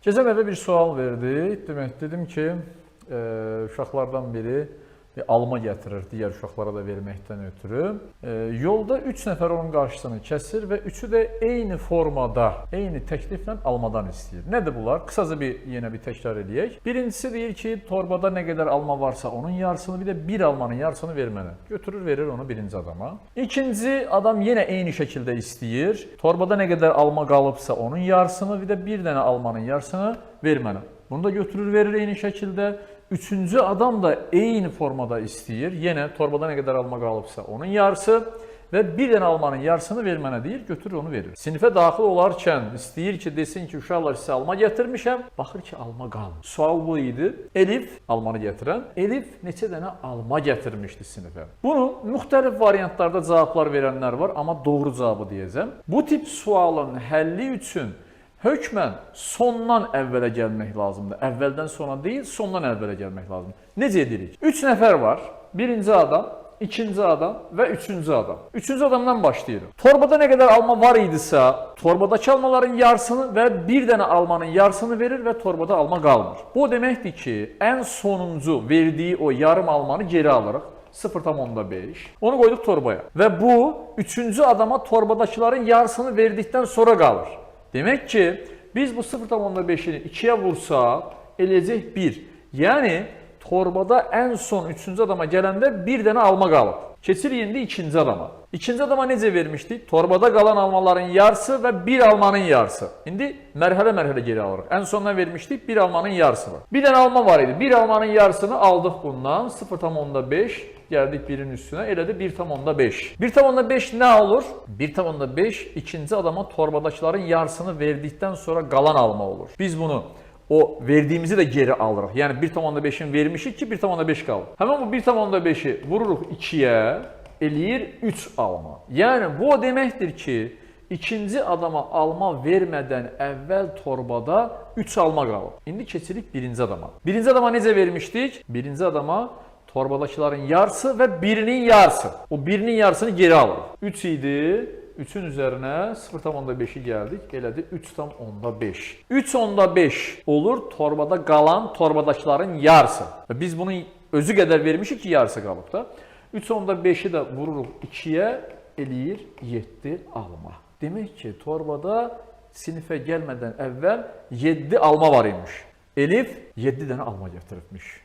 Keçən dəfə bir sual verdi. Demək, dedim ki, uşaqlardan biri alma gətirir digər uşaqlara da verməkdən ötürü. Yolda 3 nəfər onun qarşısını kəsir və üçü də eyni formada, eyni təkliflə almadan istəyir. Nədir bunlar? Qısaca yenə bir təkrar edək. Birincisi deyir ki, torbada nə qədər alma varsa onun yarısını, bir də bir almanın yarısını ver mənə. Götürür, verir onu birinci adama. İkinci adam yenə eyni şəkildə istəyir. Torbada nə qədər alma qalıbsa onun yarısını, bir də bir dənə almanın yarısını ver mənə. Bunu da götürür, verir eyni şəkildə. Üçüncü adam da eyni formada istəyir. Yenə torbada nə qədər alma qalıbsa onun yarısı və bir dənə almanın yarısını ver mənə deyir, götürür onu verir. Sinifə daxil olarkən istəyir ki, desin ki, uşaqlar sizə alma gətirmişəm. Baxır ki, alma qalmır. Sual bu idi. Elif, almanı gətirən, Elif neçə dənə alma gətirmişdi sinifə? Bunu müxtəlif variantlarda cavablar verənlər var, amma doğru cavabı deyəcəm. Bu tip sualın həlli üçün hökmən sondan əvvələ gəlmək lazımdır. Əvvəldən sona deyil, sondan əvvələ gəlmək lazımdır. Necə edirik? 3 nəfər var. Birinci adam, ikinci adam və üçüncü adam. Üçüncü adamdan başlayırıq. Torbada nə qədər alma var idisə, torbadakı almaların yarısını və bir dənə almanın yarısını verir və torbada alma qalmır. Bu deməkdir ki, ən sonuncu verdiyi o yarım almanı geri alırıq. 0,5. Onu qoyduq torbaya. Və bu, üçüncü adama torbadakıların yarısını verdikdən sonra qalır. Demək ki, biz bu 0,5-ini 2-yə vursaq, eləyəcək 1. Yəni, torbada ən son 3-cü adama gələndə bir dənə alma qalıb. Keçirik indi ikinci adama. İkinci adama necə vermişdik? Torbada qalan almaların yarısı və bir almanın yarısı. İndi mərhələ-mərhələ geri alırıq. Ən sondan vermişdik, bir almanın yarısı var. Bir dənə alma var idi. Bir almanın yarısını aldıq bundan. 0,5. Gəldik birin üstünə, elədi 1,5. 1,5 nə olur? 1,5 ikinci adama torbadakıların yarısını verdikdən sonra qalan alma olur. Biz bunu o verdiyimizi də geri alırıq. Yəni 1,5-in vermişik ki 1,5 qalır. Həmin bu 1,5-i vururuq 2-yə, eləyir 3 alma. Yəni bu o deməkdir ki, ikinci adama alma vermədən əvvəl torbada 3 alma qalır. İndi keçirik birinci adama. Birinci adama necə vermişdik? Birinci adama torbadakıların yarısı və birinin yarısı. O birinin yarısını geri alırıq. 3 idi. 3-ün üzərinə 0,5-i gəldik. Elədi 3,5. 3,5 olur torbada qalan torbadakıların yarısı. Və biz bunu özü qədər vermişik ki, yarısı qalıb da. 3,5-i də vururuq 2-yə, eləyir 7 alma. Demək ki, torbada sinifə gəlmədən əvvəl 7 alma var imiş. Elif 7 dənə alma gətiribmiş.